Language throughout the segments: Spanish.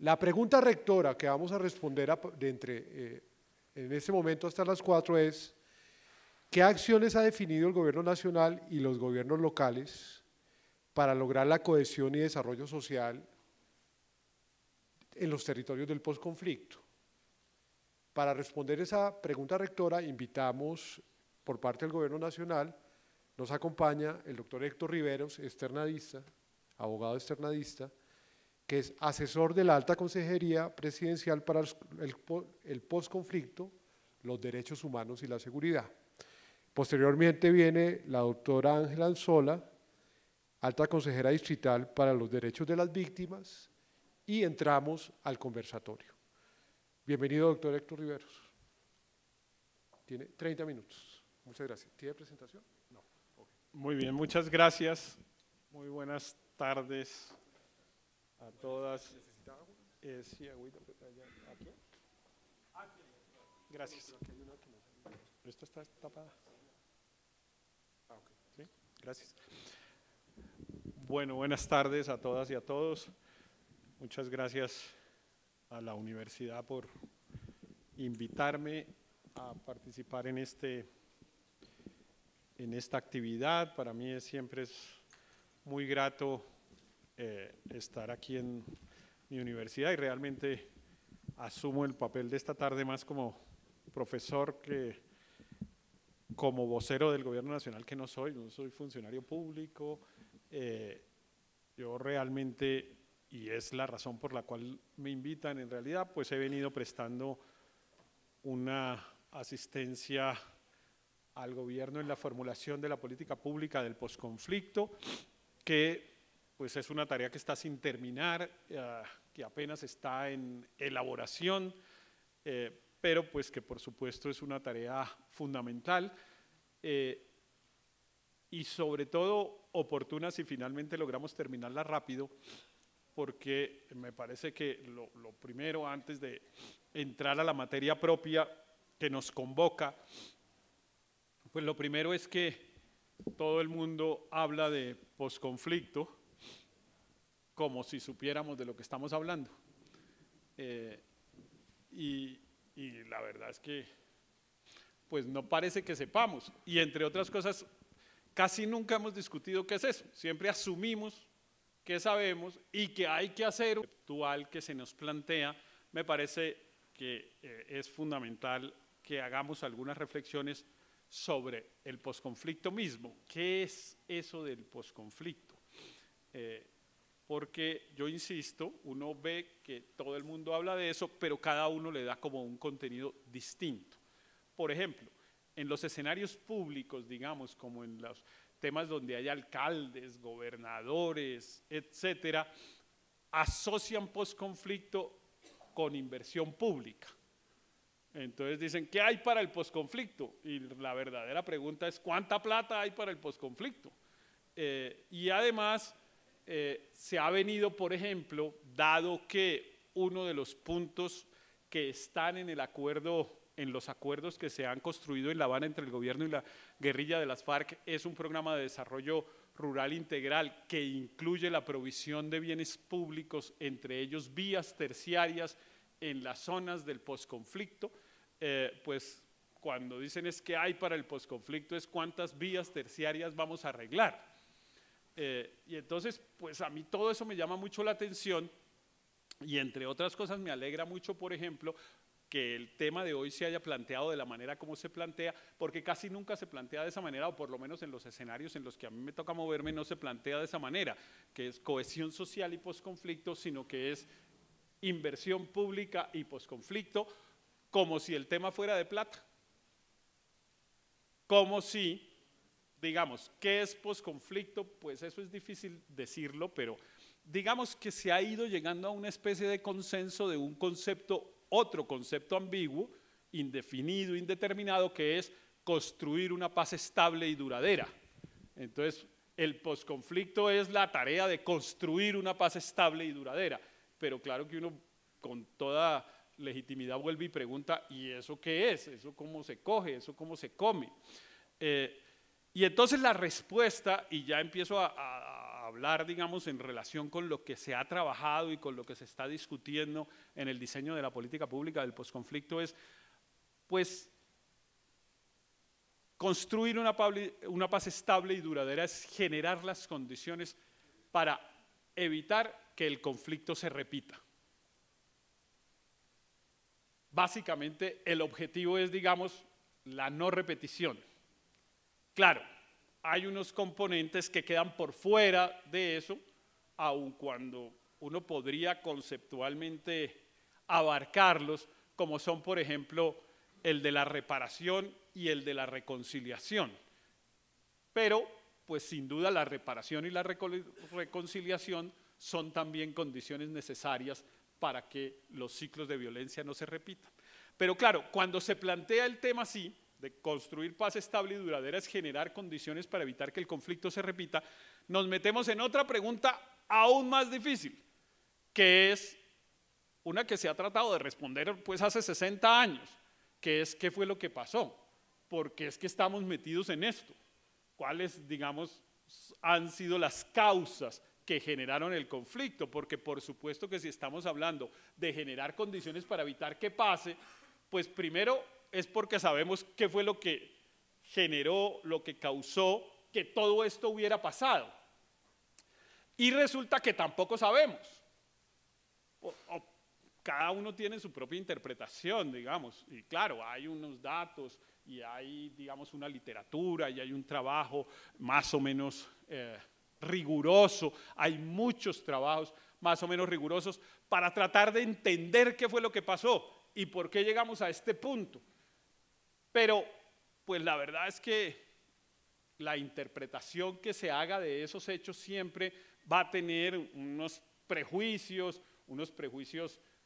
La pregunta rectora que vamos a responder en este momento hasta las 4 es: ¿qué acciones ha definido el gobierno nacional y los gobiernos locales para lograr la cohesión y desarrollo social en los territorios del posconflicto? Para responder esa pregunta rectora, invitamos por parte del gobierno nacional, nos acompaña el doctor Héctor Riveros, externadista, abogado externadista, que es asesor de la Alta Consejería Presidencial para el posconflicto, los derechos humanos y la seguridad. Posteriormente viene la doctora Ángela Anzola, Alta Consejera Distrital para los Derechos de las Víctimas, y entramos al conversatorio. Bienvenido, doctor Héctor Riveros. Tiene 30 minutos. Muchas gracias. ¿Tiene presentación? No. Okay. Muy bien, muchas gracias. Muy buenas tardes a todas. ¿Necesita agua? Sí, agüita, ¿aquí? Gracias. Esta está tapada. Okay. ¿Sí? Gracias. Bueno, buenas tardes a todas y a todos. Muchas gracias a la universidad por invitarme a participar en esta actividad. Para mí siempre es muy grato estar aquí en mi universidad y realmente asumo el papel de esta tarde más como profesor que como vocero del gobierno nacional, que no soy funcionario público. Yo realmente, y es la razón por la cual me invitan, en realidad pues he venido prestando una asistencia al gobierno en la formulación de la política pública del posconflicto, que pues es una tarea que está sin terminar, que apenas está en elaboración, pero pues que por supuesto es una tarea fundamental y sobre todo oportuna si finalmente logramos terminarla rápido, porque me parece que lo primero, antes de entrar a la materia propia que nos convoca, pues lo primero es que todo el mundo habla de posconflicto como si supiéramos de lo que estamos hablando. Y la verdad es que pues no parece que sepamos, y entre otras cosas casi nunca hemos discutido qué es eso, siempre asumimos que sabemos y que hay que hacer. Actual que se nos plantea, me parece que es fundamental que hagamos algunas reflexiones sobre el posconflicto mismo. ¿Qué es eso del posconflicto? Porque yo insisto, uno ve que todo el mundo habla de eso, pero cada uno le da como un contenido distinto. Por ejemplo, en los escenarios públicos, digamos, como en los temas donde hay alcaldes, gobernadores, etcétera, asocian posconflicto con inversión pública. Entonces dicen, ¿qué hay para el posconflicto? Y la verdadera pregunta es, ¿cuánta plata hay para el posconflicto? Y además se ha venido, por ejemplo, dado que uno de los puntos que están en el acuerdo, en los acuerdos que se han construido en La Habana entre el gobierno y la guerrilla de las FARC, es un programa de desarrollo rural integral que incluye la provisión de bienes públicos, entre ellos vías terciarias en las zonas del posconflicto. Pues cuando dicen es que hay para el posconflicto es cuántas vías terciarias vamos a arreglar. Y entonces pues a mí todo eso me llama mucho la atención, y entre otras cosas me alegra mucho, por ejemplo, que el tema de hoy se haya planteado de la manera como se plantea, porque casi nunca se plantea de esa manera, o por lo menos en los escenarios en los que a mí me toca moverme no se plantea de esa manera, que es cohesión social y posconflicto, sino que es inversión pública y posconflicto, como si el tema fuera de plata, como si, digamos, ¿qué es posconflicto? Pues eso es difícil decirlo, pero digamos que se ha ido llegando a una especie de consenso de un concepto, otro concepto ambiguo, indefinido, indeterminado, que es construir una paz estable y duradera. Entonces, el posconflicto es la tarea de construir una paz estable y duradera, pero claro que uno con toda legitimidad vuelve y pregunta, ¿y eso qué es? ¿Eso cómo se coge? ¿Eso cómo se come? Y entonces la respuesta, y ya empiezo a hablar, digamos, en relación con lo que se ha trabajado y con lo que se está discutiendo en el diseño de la política pública del posconflicto, es, pues, construir una paz estable y duradera es generar las condiciones para evitar que el conflicto se repita. Básicamente, el objetivo es, digamos, la no repetición. Claro, hay unos componentes que quedan por fuera de eso, aun cuando uno podría conceptualmente abarcarlos, como son, por ejemplo, el de la reparación y el de la reconciliación. Pero, pues sin duda, la reparación y la reconciliación son también condiciones necesarias para que los ciclos de violencia no se repitan. Pero claro, cuando se plantea el tema así, de construir paz estable y duradera es generar condiciones para evitar que el conflicto se repita, nos metemos en otra pregunta aún más difícil, que es una que se ha tratado de responder pues hace 60 años, que es ¿qué fue lo que pasó? ¿Por qué es que estamos metidos en esto? ¿Cuáles, digamos, han sido las causas que generaron el conflicto? Porque por supuesto que si estamos hablando de generar condiciones para evitar que pase, pues primero es porque sabemos qué fue lo que generó, lo que causó que todo esto hubiera pasado. Y resulta que tampoco sabemos. Cada uno tiene su propia interpretación, digamos, y claro, hay unos datos y hay, digamos, una literatura y hay un trabajo más o menos riguroso, hay muchos trabajos más o menos rigurosos para tratar de entender qué fue lo que pasó y por qué llegamos a este punto. Pero, pues la verdad es que la interpretación que se haga de esos hechos siempre va a tener unos prejuicios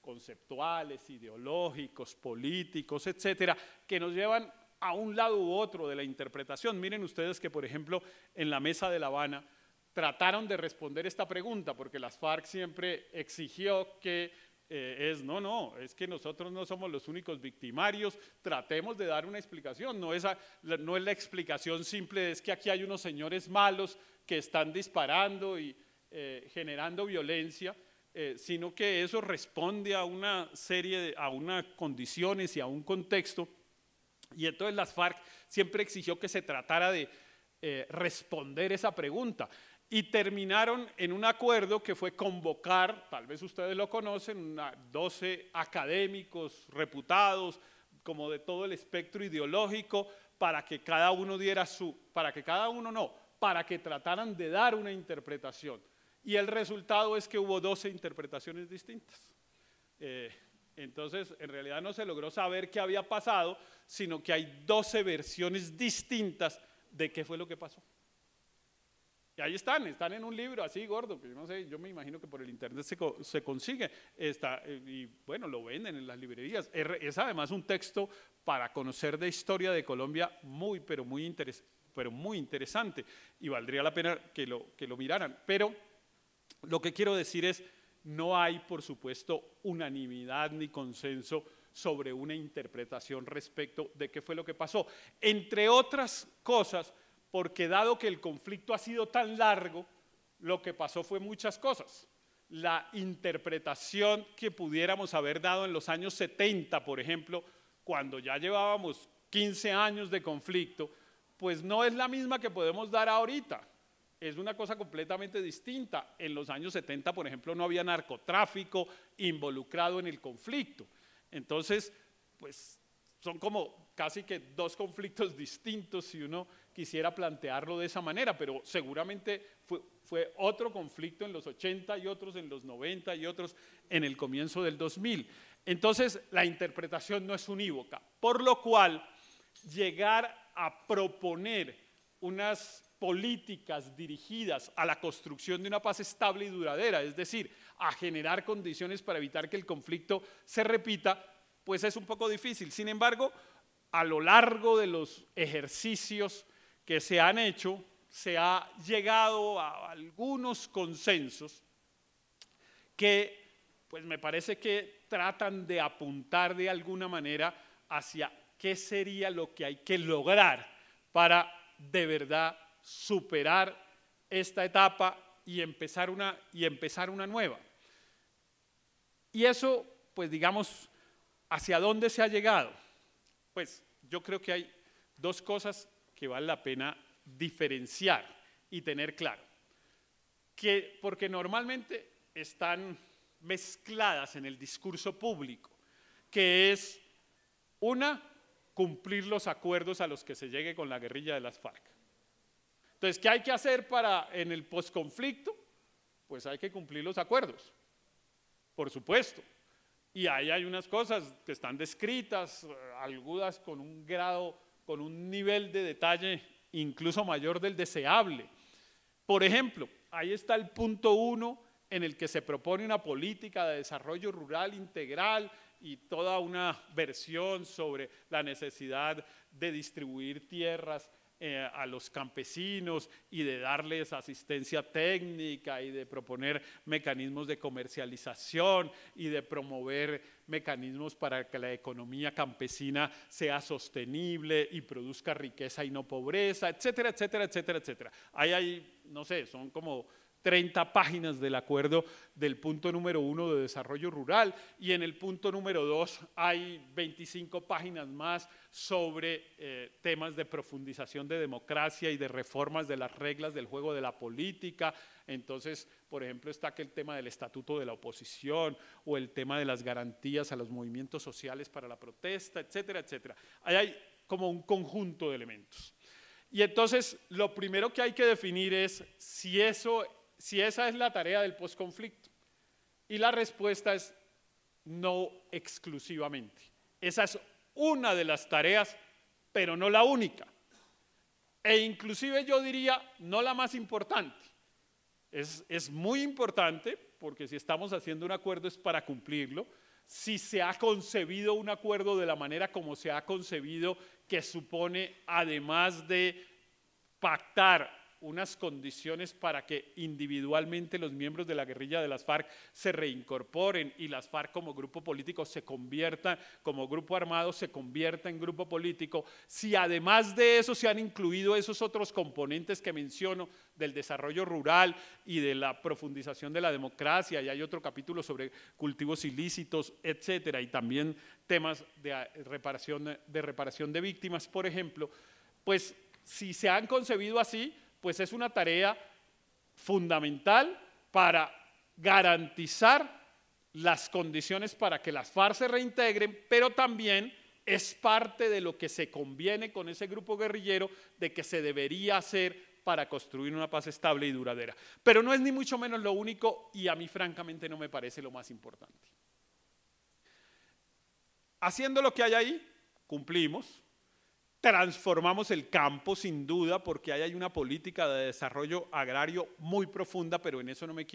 conceptuales, ideológicos, políticos, etcétera, que nos llevan a un lado u otro de la interpretación. Miren ustedes que, por ejemplo, en la Mesa de La Habana trataron de responder esta pregunta, porque las FARC siempre exigió que es que nosotros no somos los únicos victimarios, tratemos de dar una explicación, no es la explicación simple, es que aquí hay unos señores malos que están disparando y generando violencia, sino que eso responde a una serie, a unas condiciones y a un contexto, y entonces las FARC siempre exigió que se tratara de responder esa pregunta. Y terminaron en un acuerdo que fue convocar, tal vez ustedes lo conocen, 12 académicos reputados, como de todo el espectro ideológico, para que cada uno para que trataran de dar una interpretación. Y el resultado es que hubo 12 interpretaciones distintas. Entonces, en realidad no se logró saber qué había pasado, sino que hay 12 versiones distintas de qué fue lo que pasó. Y ahí están en un libro así gordo, que yo no sé, yo me imagino que por el internet se consigue, y bueno, lo venden en las librerías. Es además un texto para conocer de historia de Colombia pero muy interesante, y valdría la pena que lo miraran. Pero lo que quiero decir es, no hay, por supuesto, unanimidad ni consenso sobre una interpretación respecto de qué fue lo que pasó. Entre otras cosas, porque dado que el conflicto ha sido tan largo, lo que pasó fue muchas cosas. La interpretación que pudiéramos haber dado en los años 70, por ejemplo, cuando ya llevábamos 15 años de conflicto, pues no es la misma que podemos dar ahorita. Es una cosa completamente distinta. En los años 70, por ejemplo, no había narcotráfico involucrado en el conflicto. Entonces, pues son como casi que dos conflictos distintos si uno quisiera plantearlo de esa manera, pero seguramente fue otro conflicto en los 80 y otros en los 90 y otros en el comienzo del 2000. Entonces, la interpretación no es unívoca, por lo cual llegar a proponer unas políticas dirigidas a la construcción de una paz estable y duradera, es decir, a generar condiciones para evitar que el conflicto se repita, pues es un poco difícil. Sin embargo, a lo largo de los ejercicios que se han hecho, se ha llegado a algunos consensos que, pues me parece que tratan de apuntar de alguna manera hacia qué sería lo que hay que lograr para de verdad superar esta etapa y empezar una nueva. Y eso, pues digamos, ¿hacia dónde se ha llegado? Pues yo creo que hay dos cosas que vale la pena diferenciar y tener claro, porque normalmente están mezcladas en el discurso público, que es una, cumplir los acuerdos a los que se llegue con la guerrilla de las FARC. Entonces, ¿qué hay que hacer en el posconflicto? Pues hay que cumplir los acuerdos, por supuesto. Y ahí hay unas cosas que están descritas, algunas con un grado, con un nivel de detalle incluso mayor del deseable. Por ejemplo, ahí está el punto 1 en el que se propone una política de desarrollo rural integral y toda una versión sobre la necesidad de distribuir tierras a los campesinos y de darles asistencia técnica y de proponer mecanismos de comercialización y de promover mecanismos para que la economía campesina sea sostenible y produzca riqueza y no pobreza, etcétera, etcétera, etcétera, etcétera. Ahí hay, no sé, son como 30 páginas del acuerdo del punto número 1 de desarrollo rural, y en el punto número 2 hay 25 páginas más sobre temas de profundización de democracia y de reformas de las reglas del juego de la política. Entonces, por ejemplo, está que el tema del estatuto de la oposición o el tema de las garantías a los movimientos sociales para la protesta, etcétera, etcétera. Ahí hay como un conjunto de elementos. Y entonces, lo primero que hay que definir es si esa es la tarea del posconflicto. Y la respuesta es no exclusivamente. Esa es una de las tareas, pero no la única. E inclusive yo diría, no la más importante. Es muy importante, porque si estamos haciendo un acuerdo es para cumplirlo. Si se ha concebido un acuerdo de la manera como se ha concebido, que supone, además de pactar unas condiciones para que individualmente los miembros de la guerrilla de las FARC se reincorporen y las FARC como grupo político se conviertan, como grupo armado se convierta en grupo político, si además de eso se han incluido esos otros componentes que menciono del desarrollo rural y de la profundización de la democracia, y hay otro capítulo sobre cultivos ilícitos, etcétera, y también temas de reparación de víctimas, por ejemplo, pues si se han concebido así, pues es una tarea fundamental para garantizar las condiciones para que las FARC se reintegren, pero también es parte de lo que se conviene con ese grupo guerrillero de que se debería hacer para construir una paz estable y duradera. Pero no es ni mucho menos lo único, y a mí francamente no me parece lo más importante. Haciendo lo que hay ahí, cumplimos. Transformamos el campo sin duda, porque ahí hay una política de desarrollo agrario muy profunda, pero en eso no me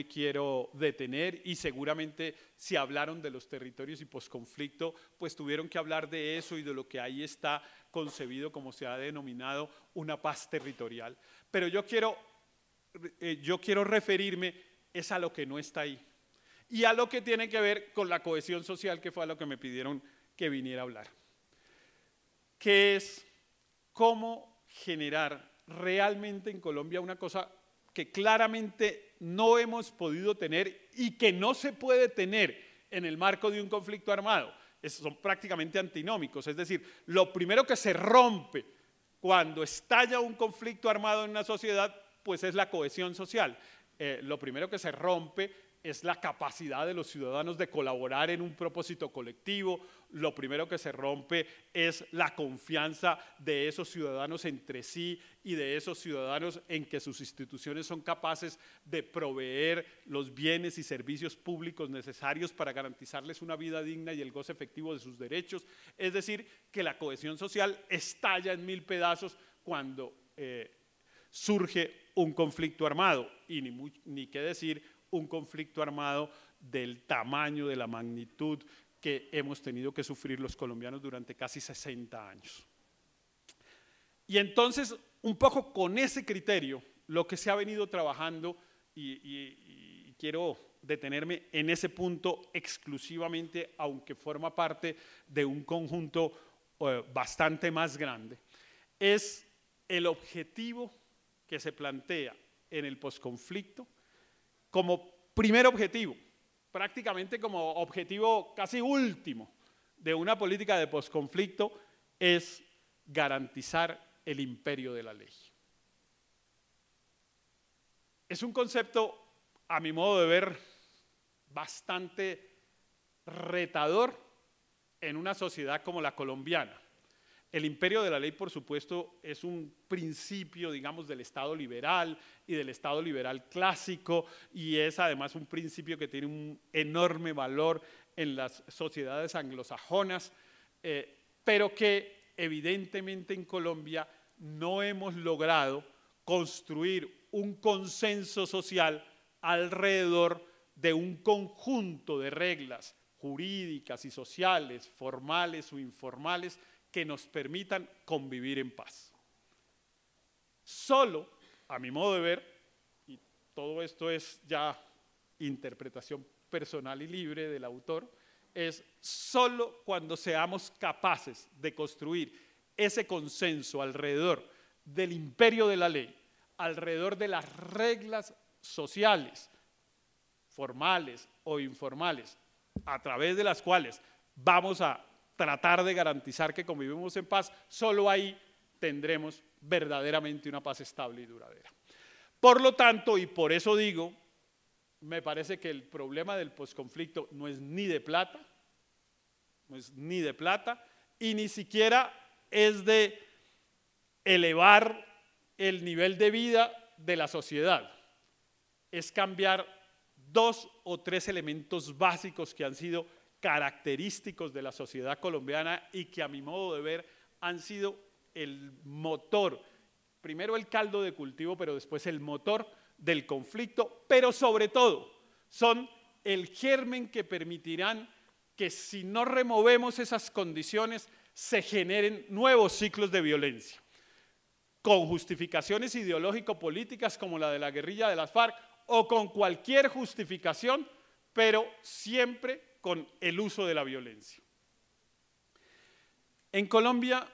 quiero detener, y seguramente si hablaron de los territorios y posconflicto, pues tuvieron que hablar de eso y de lo que ahí está concebido como se ha denominado una paz territorial. Pero yo quiero referirme es a lo que no está ahí y a lo que tiene que ver con la cohesión social, que fue a lo que me pidieron que viniera a hablar, que es cómo generar realmente en Colombia una cosa que claramente no hemos podido tener y que no se puede tener en el marco de un conflicto armado. Son prácticamente antinómicos, es decir, lo primero que se rompe cuando estalla un conflicto armado en una sociedad, pues es la cohesión social. Lo primero que se rompe es la capacidad de los ciudadanos de colaborar en un propósito colectivo. Lo primero que se rompe es la confianza de esos ciudadanos entre sí y de esos ciudadanos en que sus instituciones son capaces de proveer los bienes y servicios públicos necesarios para garantizarles una vida digna y el goce efectivo de sus derechos. Es decir, que la cohesión social estalla en 1000 pedazos cuando surge un conflicto armado, y ni qué decir un conflicto armado del tamaño, de la magnitud que hemos tenido que sufrir los colombianos durante casi 60 años. Y entonces, un poco con ese criterio, lo que se ha venido trabajando, y quiero detenerme en ese punto exclusivamente, aunque forma parte de un conjunto bastante más grande, es el objetivo que se plantea en el posconflicto como primer objetivo, prácticamente como objetivo casi último de una política de posconflicto, es garantizar el imperio de la ley. Es un concepto, a mi modo de ver, bastante retador en una sociedad como la colombiana. El imperio de la ley, por supuesto, es un principio, digamos, del Estado liberal y del Estado liberal clásico, y es además un principio que tiene un enorme valor en las sociedades anglosajonas, pero que evidentemente en Colombia no hemos logrado construir un consenso social alrededor de un conjunto de reglas jurídicas y sociales, formales o informales, que nos permitan convivir en paz. Solo, a mi modo de ver, y todo esto es ya interpretación personal y libre del autor, es solo cuando seamos capaces de construir ese consenso alrededor del imperio de la ley, alrededor de las reglas sociales, formales o informales, a través de las cuales vamos a tratar de garantizar que convivimos en paz, solo ahí tendremos verdaderamente una paz estable y duradera. Por lo tanto, y por eso digo, me parece que el problema del posconflicto no es ni de plata, y ni siquiera es de elevar el nivel de vida de la sociedad. Es cambiar 2 o 3 elementos básicos que han sido característicos de la sociedad colombiana y que a mi modo de ver han sido el motor, primero el caldo de cultivo, pero después el motor del conflicto, pero sobre todo son el germen que permitirán que si no removemos esas condiciones se generen nuevos ciclos de violencia, con justificaciones ideológico-políticas como la de la guerrilla de las FARC o con cualquier justificación, pero siempre con el uso de la violencia. En Colombia,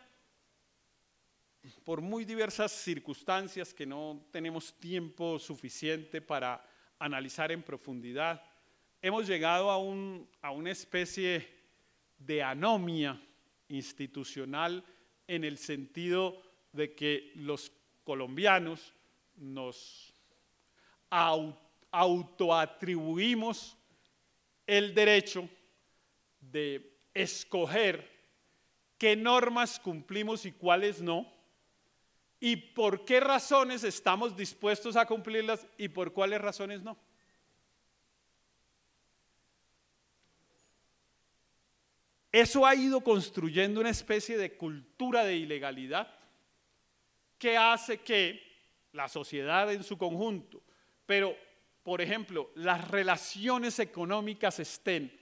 por muy diversas circunstancias que no tenemos tiempo suficiente para analizar en profundidad, hemos llegado a una especie de anomia institucional en el sentido de que los colombianos nos autoatribuimos el derecho de escoger qué normas cumplimos y cuáles no, y por qué razones estamos dispuestos a cumplirlas y por cuáles razones no. Eso ha ido construyendo una especie de cultura de ilegalidad que hace que la sociedad en su conjunto, pero por ejemplo, las relaciones económicas estén,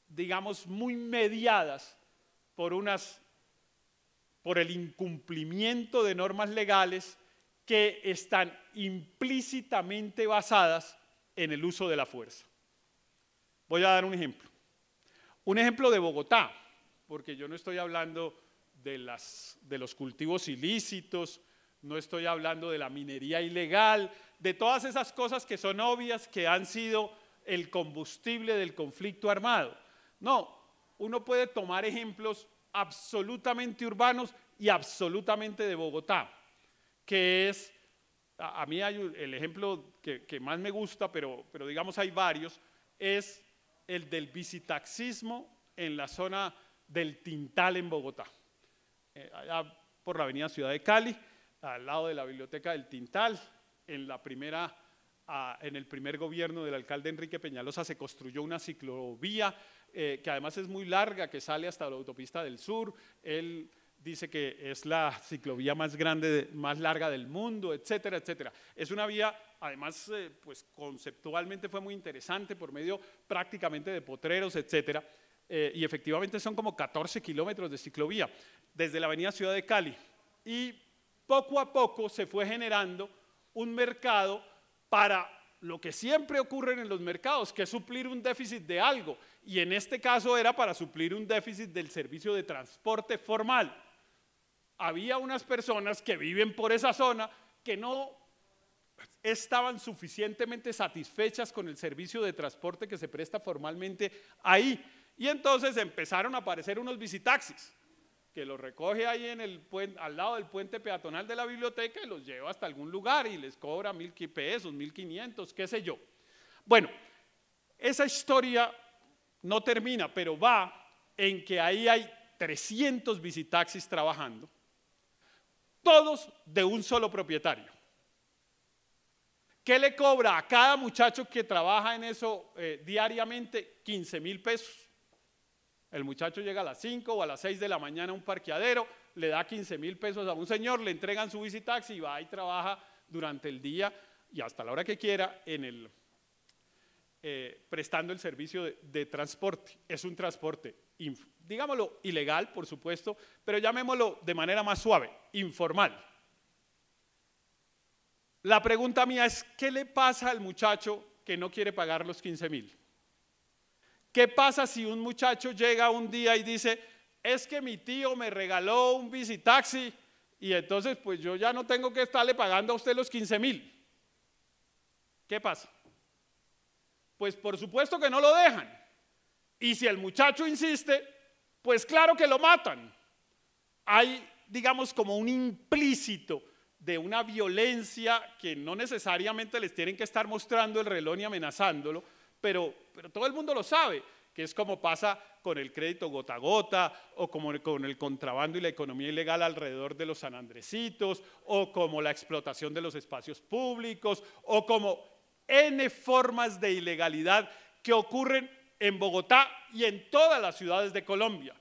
digamos, muy mediadas por el incumplimiento de normas legales que están implícitamente basadas en el uso de la fuerza. Voy a dar un ejemplo. Un ejemplo de Bogotá, porque yo no estoy hablando de los cultivos ilícitos, no estoy hablando de la minería ilegal, de todas esas cosas que son obvias, que han sido el combustible del conflicto armado. No, uno puede tomar ejemplos absolutamente urbanos y absolutamente de Bogotá, que es, a mí hay el ejemplo que más me gusta, pero digamos hay varios, es el del visitaxismo en la zona del Tintal en Bogotá, allá por la avenida Ciudad de Cali, al lado de la biblioteca del Tintal. En el primer gobierno del alcalde Enrique Peñalosa se construyó una ciclovía que además es muy larga, que sale hasta la autopista del sur. Él dice que es la ciclovía más grande, más larga del mundo, etcétera, etcétera. Es una vía, además, pues conceptualmente fue muy interesante por medio prácticamente de potreros, etcétera. Y efectivamente son como 14 kilómetros de ciclovía desde la avenida Ciudad de Cali. Y poco a poco se fue generando un mercado para lo que siempre ocurre en los mercados, que es suplir un déficit de algo, y en este caso era para suplir un déficit del servicio de transporte formal. había unas personas que viven por esa zona que no estaban suficientemente satisfechas con el servicio de transporte que se presta formalmente ahí. Y entonces empezaron a aparecer unos visitaxis, que los recoge ahí en el puente, al lado del puente peatonal de la biblioteca y los lleva hasta algún lugar y les cobra 1.000 pesos, 1.500, qué sé yo. Bueno, esa historia no termina, pero va en que ahí hay 300 visitaxis trabajando, todos de un solo propietario. ¿Qué le cobra a cada muchacho que trabaja en eso diariamente? 15.000 pesos. El muchacho llega a las 5 o a las 6 de la mañana a un parqueadero, le da 15.000 pesos a un señor, le entregan su visitaxi y va y trabaja durante el día y hasta la hora que quiera en el, prestando el servicio de transporte. Es un transporte, digámoslo, ilegal, por supuesto, pero llamémoslo de manera más suave, informal. La pregunta mía es, ¿qué le pasa al muchacho que no quiere pagar los 15.000? ¿Qué pasa si un muchacho llega un día y dice, es que mi tío me regaló un visitaxi y entonces pues yo ya no tengo que estarle pagando a usted los 15.000? ¿Qué pasa? Pues por supuesto que no lo dejan. Y si el muchacho insiste, pues claro que lo matan. Hay, digamos, como un implícito de una violencia que no necesariamente les tienen que estar mostrando el reloj ni amenazándolo, pero todo el mundo lo sabe, que es como pasa con el crédito gota a gota, o como con el contrabando y la economía ilegal alrededor de los sanandresitos, o como la explotación de los espacios públicos, o como N formas de ilegalidad que ocurren en Bogotá y en todas las ciudades de Colombia,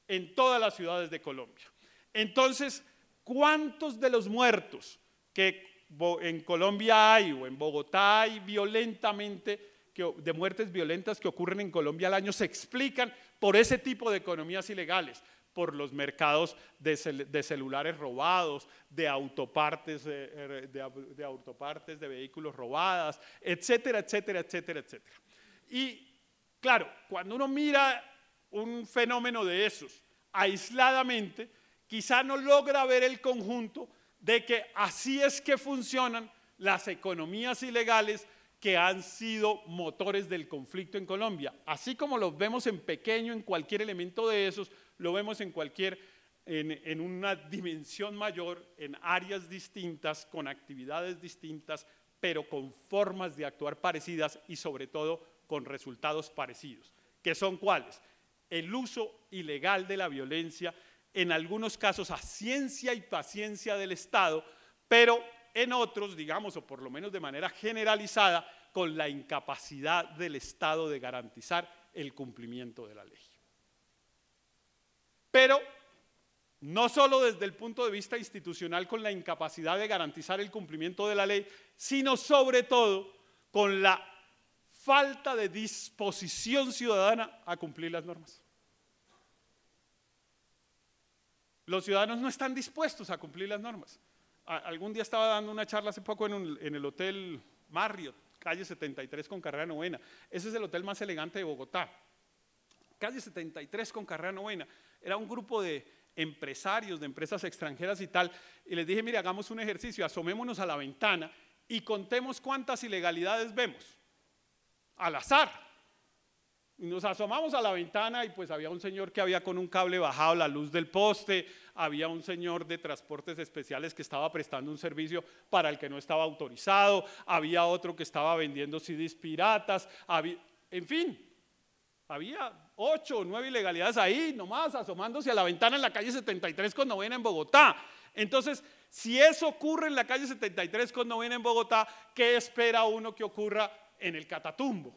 en todas las ciudades de Colombia. Entonces, ¿cuántos de los muertos que en Colombia hay o en Bogotá hay violentamente, de muertes violentas que ocurren en Colombia al año, se explican por ese tipo de economías ilegales? Por los mercados de celulares robados, de autopartes, de autopartes de vehículos robadas, etcétera, etcétera, etcétera, etcétera. Y claro, cuando uno mira un fenómeno de esos aisladamente, quizá no logra ver el conjunto de que así es que funcionan las economías ilegales que han sido motores del conflicto en Colombia. Así como los vemos en pequeño en cualquier elemento de esos, lo vemos en una dimensión mayor, en áreas distintas, con actividades distintas, pero con formas de actuar parecidas y sobre todo con resultados parecidos. ¿Qué son cuáles? El uso ilegal de la violencia, en algunos casos a ciencia y paciencia del Estado, pero en otros, digamos, o por lo menos de manera generalizada, con la incapacidad del Estado de garantizar el cumplimiento de la ley. Pero no solo desde el punto de vista institucional con la incapacidad de garantizar el cumplimiento de la ley, sino sobre todo con la falta de disposición ciudadana a cumplir las normas. Los ciudadanos no están dispuestos a cumplir las normas. Algún día estaba dando una charla hace poco en el Hotel Marriott, calle 73 con carrera novena. Ese es el hotel más elegante de Bogotá. Calle 73 con carrera novena. Era un grupo de empresarios, de empresas extranjeras y tal. Y les dije, mire, hagamos un ejercicio, asomémonos a la ventana y contemos cuántas ilegalidades vemos. Al azar. Y nos asomamos a la ventana y pues había un señor que había con un cable bajado la luz del poste, había un señor de transportes especiales que estaba prestando un servicio para el que no estaba autorizado, había otro que estaba vendiendo CDs piratas, en fin, había 8 o 9 ilegalidades ahí nomás asomándose a la ventana en la calle 73 con novena en Bogotá. Entonces, si eso ocurre en la calle 73 con novena en Bogotá, ¿qué espera uno que ocurra en el Catatumbo?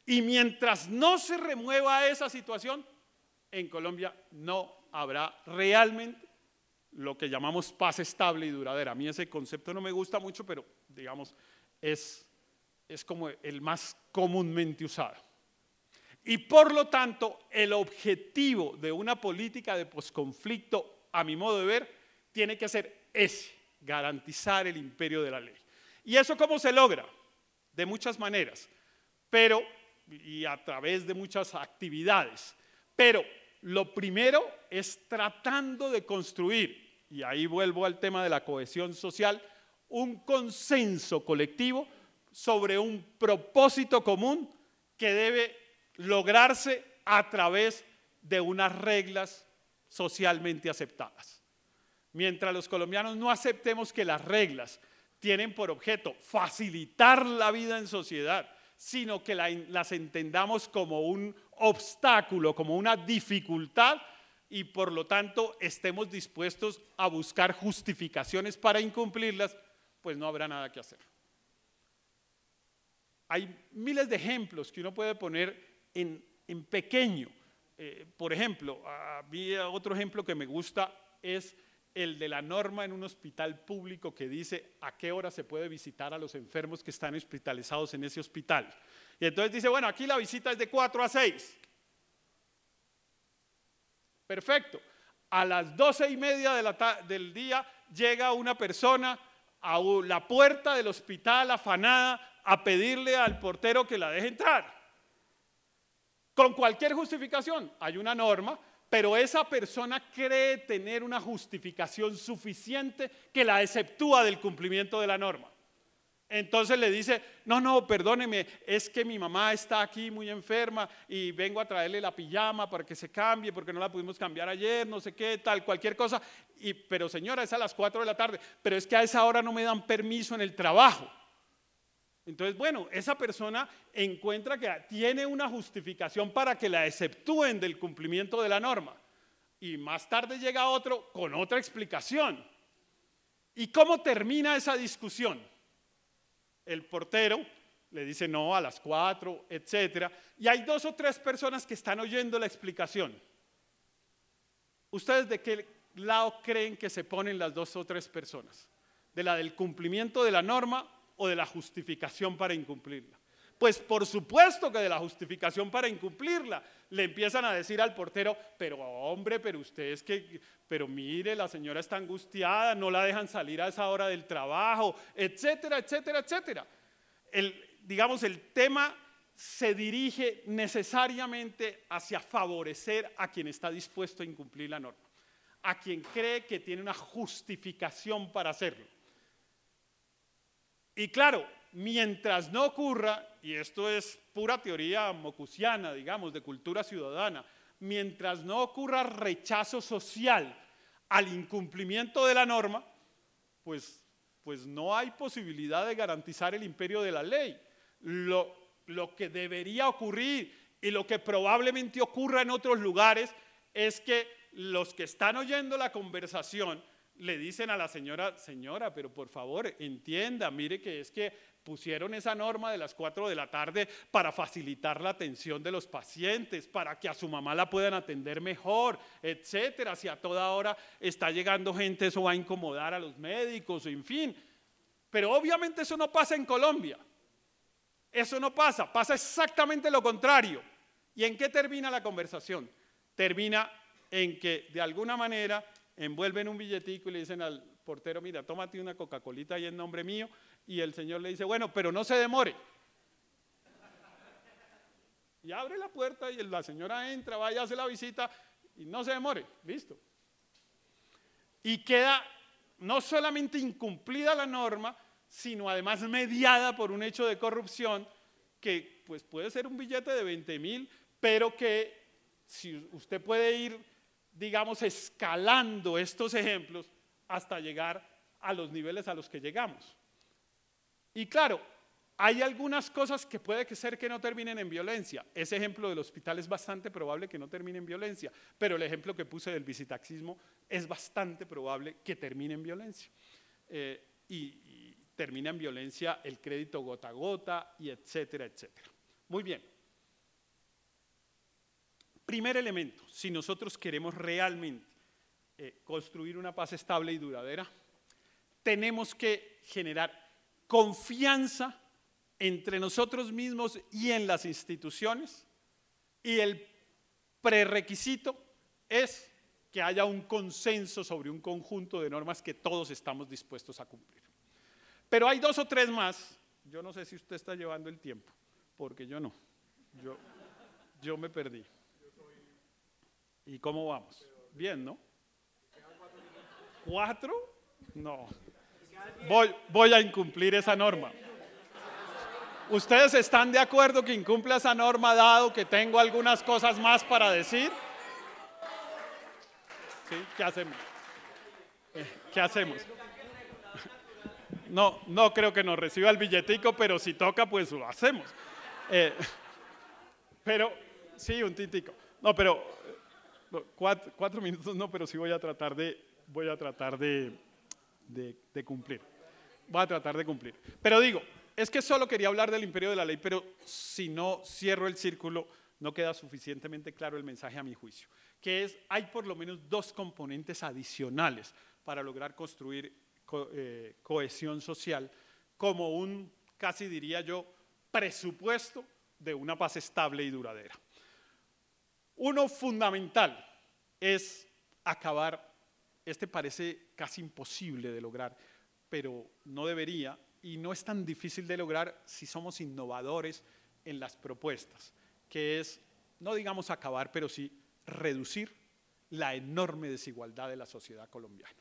Y mientras no se remueva esa situación, en Colombia no habrá realmente lo que llamamos paz estable y duradera. A mí ese concepto no me gusta mucho, pero digamos es como el más comúnmente usado. Y por lo tanto, el objetivo de una política de posconflicto, a mi modo de ver, tiene que ser ese, garantizar el imperio de la ley. ¿Y eso cómo se logra? De muchas maneras, y a través de muchas actividades. Pero lo primero es tratando de construir, y ahí vuelvo al tema de la cohesión social, un consenso colectivo sobre un propósito común que debe lograrse a través de unas reglas socialmente aceptadas. Mientras los colombianos no aceptemos que las reglas tienen por objeto facilitar la vida en sociedad, sino que las entendamos como un obstáculo, como una dificultad, y por lo tanto estemos dispuestos a buscar justificaciones para incumplirlas, pues no habrá nada que hacer. Hay miles de ejemplos que uno puede poner en pequeño. Por ejemplo, había otro ejemplo que me gusta, es el de la norma en un hospital público que dice a qué hora se puede visitar a los enfermos que están hospitalizados en ese hospital. Y entonces dice, bueno, aquí la visita es de 4 a 6. Perfecto. A las 12:30 del día llega una persona a la puerta del hospital afanada a pedirle al portero que la deje entrar. Con cualquier justificación, hay una norma, pero esa persona cree tener una justificación suficiente que la exceptúa del cumplimiento de la norma. Entonces le dice, no, perdóneme, es que mi mamá está aquí muy enferma y vengo a traerle la pijama para que se cambie porque no la pudimos cambiar ayer, no sé qué, tal, cualquier cosa. Pero señora, es a las 4 de la tarde, pero es que a esa hora no me dan permiso en el trabajo. Entonces, bueno, esa persona encuentra que tiene una justificación para que la exceptúen del cumplimiento de la norma. Y más tarde llega otro con otra explicación. ¿Y cómo termina esa discusión? El portero le dice no a las 4, etcétera. Y hay 2 o 3 personas que están oyendo la explicación. ¿Ustedes de qué lado creen que se ponen las 2 o 3 personas? ¿De la del cumplimiento de la norma o de la justificación para incumplirla? Pues por supuesto que de la justificación para incumplirla. Le empiezan a decir al portero, pero hombre, pero usted es que, pero mire, la señora está angustiada, no la dejan salir a esa hora del trabajo, etcétera, etcétera, etcétera. Digamos, el tema se dirige necesariamente hacia favorecer a quien está dispuesto a incumplir la norma, a quien cree que tiene una justificación para hacerlo. Y claro, mientras no ocurra, y esto es pura teoría mocusiana, digamos, de cultura ciudadana, mientras no ocurra rechazo social al incumplimiento de la norma, pues no hay posibilidad de garantizar el imperio de la ley. Lo que debería ocurrir y lo que probablemente ocurra en otros lugares es que los que están oyendo la conversación le dicen a la señora, pero por favor entienda, mire que es que pusieron esa norma de las 4 de la tarde para facilitar la atención de los pacientes, para que a su mamá la puedan atender mejor, etcétera. Si a toda hora está llegando gente, eso va a incomodar a los médicos, en fin. Pero obviamente eso no pasa en Colombia. Eso no pasa, pasa exactamente lo contrario. ¿Y en qué termina la conversación? Termina en que de alguna manera envuelven un billetico y le dicen al portero, mira, tómate una Coca-Colita ahí en nombre mío, y el señor le dice, bueno, pero no se demore. Y abre la puerta y la señora entra, vaya a hacer la visita y no se demore, listo. Y queda no solamente incumplida la norma, sino además mediada por un hecho de corrupción que pues puede ser un billete de 20.000, pero que si usted puede ir, digamos, escalando estos ejemplos hasta llegar a los niveles a los que llegamos. Y claro, hay algunas cosas que puede ser que no terminen en violencia. Ese ejemplo del hospital es bastante probable que no termine en violencia, pero el ejemplo que puse del visitaxismo es bastante probable que termine en violencia. Y termina en violencia el crédito gota a gota, y etcétera, etcétera. Muy bien. Primer elemento, si nosotros queremos realmente construir una paz estable y duradera, tenemos que generar confianza entre nosotros mismos y en las instituciones, y el prerequisito es que haya un consenso sobre un conjunto de normas que todos estamos dispuestos a cumplir. Pero hay 2 o 3 más, yo no sé si usted está llevando el tiempo, porque yo no, yo me perdí. ¿Y cómo vamos? Bien, ¿no? ¿4? No. Voy a incumplir esa norma. ¿Ustedes están de acuerdo que incumpla esa norma dado que tengo algunas cosas más para decir? ¿Sí? ¿Qué hacemos? ¿Qué hacemos? No creo que nos reciba el billetico, pero si toca, pues lo hacemos. Pero, sí, un tintico. No, pero 4 minutos no, pero sí voy a tratar de cumplir. Voy a tratar de cumplir. Pero digo, es que solo quería hablar del imperio de la ley, pero si no cierro el círculo, no queda suficientemente claro el mensaje a mi juicio, que es, hay por lo menos 2 componentes adicionales para lograr construir cohesión social, como un, casi diría yo, presupuesto de una paz estable y duradera. Uno fundamental es acabar, este parece casi imposible de lograr, pero no debería, y no es tan difícil de lograr si somos innovadores en las propuestas, que es, no digamos acabar, pero sí reducir la enorme desigualdad de la sociedad colombiana.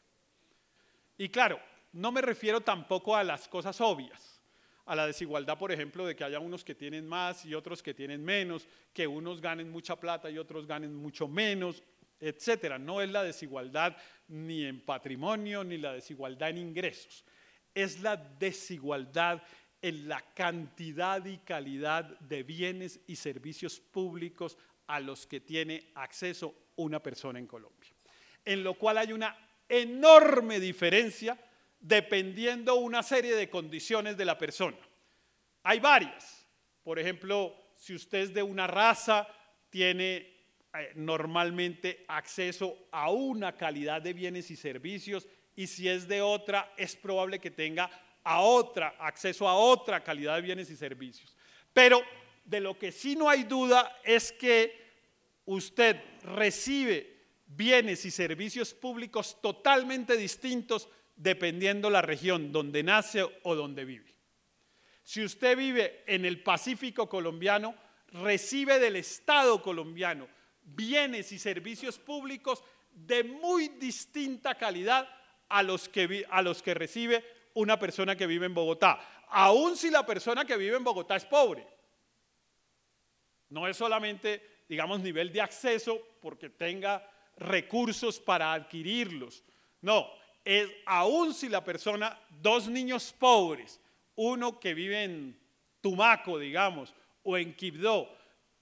Y claro, no me refiero tampoco a las cosas obvias, a la desigualdad, por ejemplo, de que haya unos que tienen más y otros que tienen menos, que unos ganen mucha plata y otros ganen mucho menos, etcétera. No es la desigualdad ni en patrimonio ni la desigualdad en ingresos, es la desigualdad en la cantidad y calidad de bienes y servicios públicos a los que tiene acceso una persona en Colombia, en lo cual hay una enorme diferencia dependiendo una serie de condiciones de la persona. Hay varias. Por ejemplo, si usted es de una raza, tiene normalmente acceso a una calidad de bienes y servicios, y si es de otra, es probable que tenga acceso a otra calidad de bienes y servicios. Pero de lo que sí no hay duda es que usted recibe bienes y servicios públicos totalmente distintos dependiendo la región donde nace o donde vive. Si usted vive en el Pacífico colombiano, recibe del Estado colombiano bienes y servicios públicos de muy distinta calidad a los que recibe una persona que vive en Bogotá, aun si la persona que vive en Bogotá es pobre. No es solamente, digamos, nivel de acceso porque tenga recursos para adquirirlos. No, es aun si la persona, 2 niños pobres, uno que vive en Tumaco, digamos, o en Quibdó,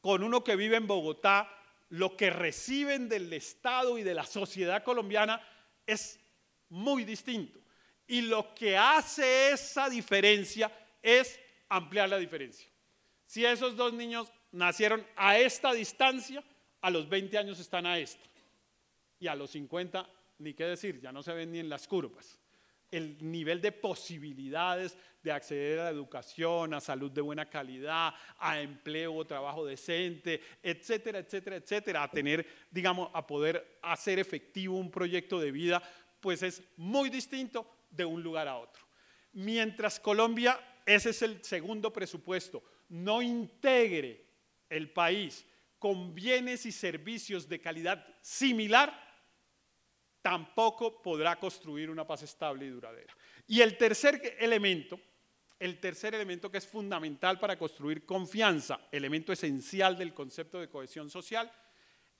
con uno que vive en Bogotá, lo que reciben del Estado y de la sociedad colombiana es muy distinto. Y lo que hace esa diferencia es ampliar la diferencia. Si esos 2 niños nacieron a esta distancia, a los 20 años están a esta. Y a los 50, ni qué decir, ya no se ven ni en las curvas. El nivel de posibilidades de acceder a la educación, a salud de buena calidad, a empleo o trabajo decente, etcétera, etcétera, etcétera, a tener, digamos, a poder hacer efectivo un proyecto de vida, pues es muy distinto de un lugar a otro. Mientras Colombia, ese es el segundo presupuesto, no integre el país con bienes y servicios de calidad similar, tampoco podrá construir una paz estable y duradera. Y el tercer elemento que es fundamental para construir confianza, elemento esencial del concepto de cohesión social,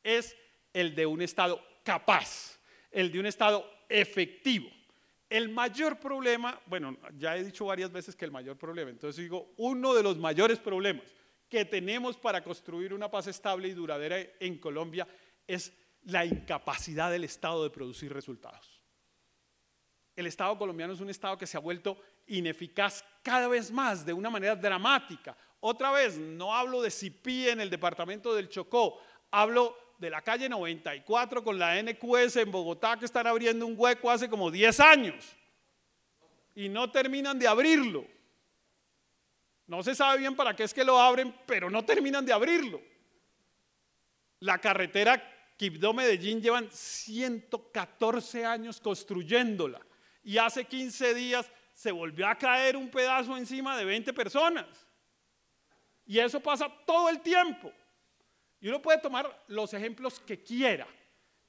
es el de un Estado capaz, el de un Estado efectivo. El mayor problema, bueno, ya he dicho varias veces que el mayor problema, entonces digo, uno de los mayores problemas que tenemos para construir una paz estable y duradera en Colombia es la incapacidad del Estado de producir resultados. El Estado colombiano es un Estado que se ha vuelto ineficaz cada vez más, de una manera dramática. Otra vez, no hablo de Sipí en el departamento del Chocó, hablo de la calle 94 con la NQS en Bogotá, que están abriendo un hueco hace como 10 años y no terminan de abrirlo. No se sabe bien para qué es que lo abren, pero no terminan de abrirlo. La carretera Quibdó-Medellín llevan 114 años construyéndola y hace 15 días se volvió a caer un pedazo encima de 20 personas. Y eso pasa todo el tiempo. Y uno puede tomar los ejemplos que quiera.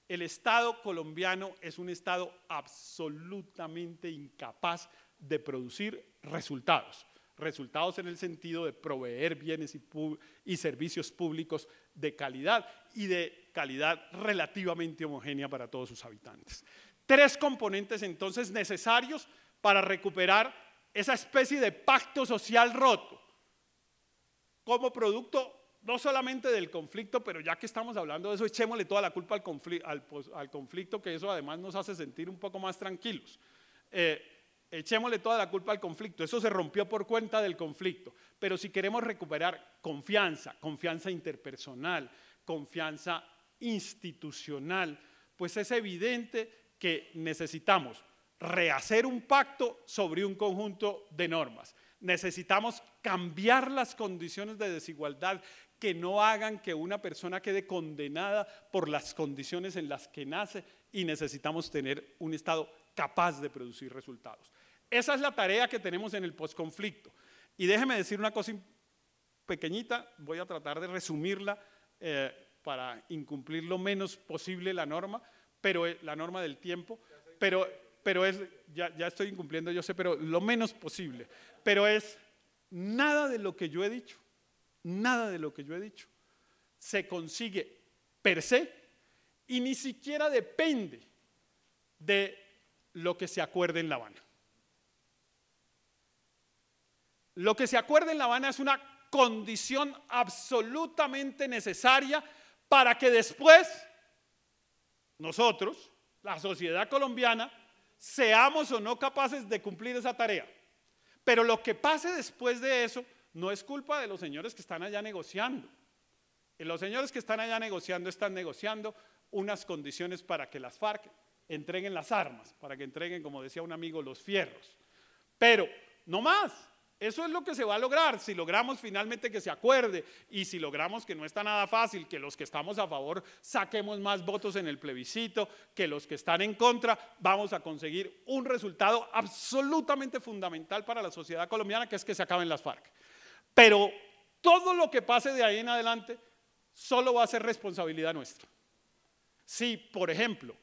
El Estado colombiano es un Estado absolutamente incapaz de producir resultados. Resultados en el sentido de proveer bienes y servicios públicos de calidad y de calidad relativamente homogénea para todos sus habitantes. 3 componentes entonces necesarios para recuperar esa especie de pacto social roto como producto no solamente del conflicto, pero ya que estamos hablando de eso, echémosle toda la culpa al conflicto, que eso además nos hace sentir un poco más tranquilos. Echémosle toda la culpa al conflicto, eso se rompió por cuenta del conflicto, pero si queremos recuperar confianza, confianza interpersonal, confianza institucional, pues es evidente que necesitamos rehacer un pacto sobre un conjunto de normas. Necesitamos cambiar las condiciones de desigualdad que no hagan que una persona quede condenada por las condiciones en las que nace, y necesitamos tener un Estado capaz de producir resultados. Esa es la tarea que tenemos en el posconflicto. Y déjeme decir una cosa pequeñita, voy a tratar de resumirla para incumplir lo menos posible la norma, pero la norma del tiempo, pero es, ya estoy incumpliendo, yo sé, pero lo menos posible. Pero es nada de lo que yo he dicho, nada de lo que yo he dicho se consigue per se y ni siquiera depende de lo que se acuerde en La Habana. Lo que se acuerde en La Habana es una condición absolutamente necesaria para que después nosotros, la sociedad colombiana, seamos o no capaces de cumplir esa tarea. Pero lo que pase después de eso no es culpa de los señores que están allá negociando. Los señores que están allá negociando están negociando unas condiciones para que las FARC entreguen las armas, para que entreguen, como decía un amigo, los fierros. Pero no más. Eso es lo que se va a lograr si logramos finalmente que se acuerde y si logramos, que no está nada fácil, que los que estamos a favor saquemos más votos en el plebiscito, que los que están en contra, vamos a conseguir un resultado absolutamente fundamental para la sociedad colombiana, que es que se acaben las FARC. Pero todo lo que pase de ahí en adelante solo va a ser responsabilidad nuestra. Si, por ejemplo,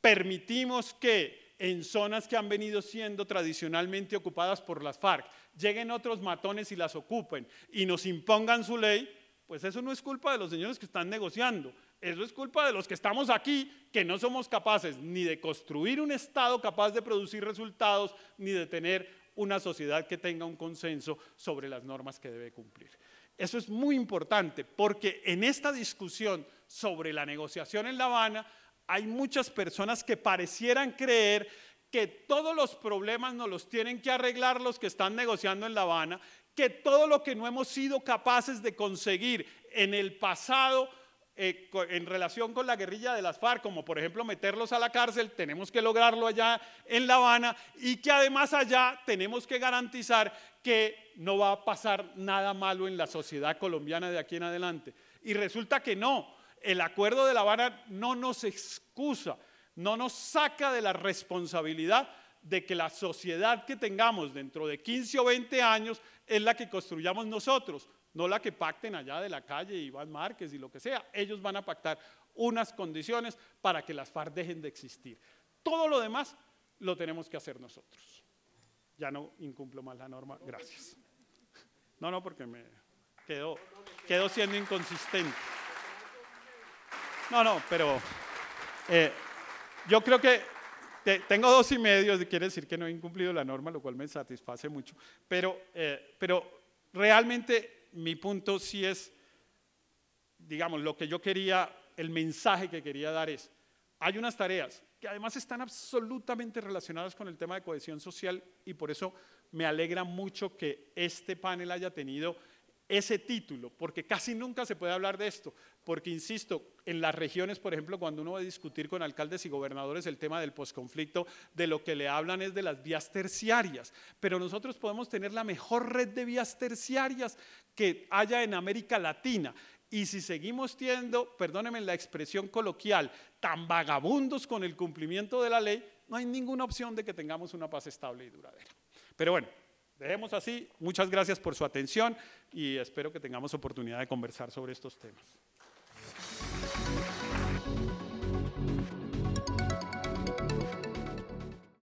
permitimos que en zonas que han venido siendo tradicionalmente ocupadas por las FARC, lleguen otros matones y las ocupen y nos impongan su ley, pues eso no es culpa de los señores que están negociando, eso es culpa de los que estamos aquí, que no somos capaces ni de construir un Estado capaz de producir resultados, ni de tener una sociedad que tenga un consenso sobre las normas que debe cumplir. Eso es muy importante, porque en esta discusión sobre la negociación en La Habana, hay muchas personas que parecieran creer que todos los problemas nos los tienen que arreglar los que están negociando en La Habana, que todo lo que no hemos sido capaces de conseguir en el pasado en relación con la guerrilla de las FARC, como por ejemplo meterlos a la cárcel, tenemos que lograrlo allá en La Habana, y que además allá tenemos que garantizar que no va a pasar nada malo en la sociedad colombiana de aquí en adelante. Y resulta que no. El acuerdo de La Habana no nos excusa, no nos saca de la responsabilidad de que la sociedad que tengamos dentro de 15 o 20 años es la que construyamos nosotros, no la que pacten allá de la calle Iván Márquez y lo que sea. Ellos van a pactar unas condiciones para que las FARC dejen de existir. Todo lo demás lo tenemos que hacer nosotros. Ya no incumplo más la norma, gracias. No, porque me quedo siendo inconsistente. No, pero yo creo que tengo 2,5, quiere decir que no he incumplido la norma, lo cual me satisface mucho, pero realmente mi punto sí es, digamos, lo que yo quería, el mensaje que quería dar es, hay unas tareas que además están absolutamente relacionadas con el tema de cohesión social, y por eso me alegra mucho que este panel haya tenido ese título, porque casi nunca se puede hablar de esto, porque insisto, en las regiones, por ejemplo, cuando uno va a discutir con alcaldes y gobernadores el tema del posconflicto, de lo que le hablan es de las vías terciarias, pero nosotros podemos tener la mejor red de vías terciarias que haya en América Latina, y si seguimos siendo, perdónenme la expresión coloquial, tan vagabundos con el cumplimiento de la ley, no hay ninguna opción de que tengamos una paz estable y duradera. Pero bueno, dejemos así. Muchas gracias por su atención y espero que tengamos oportunidad de conversar sobre estos temas.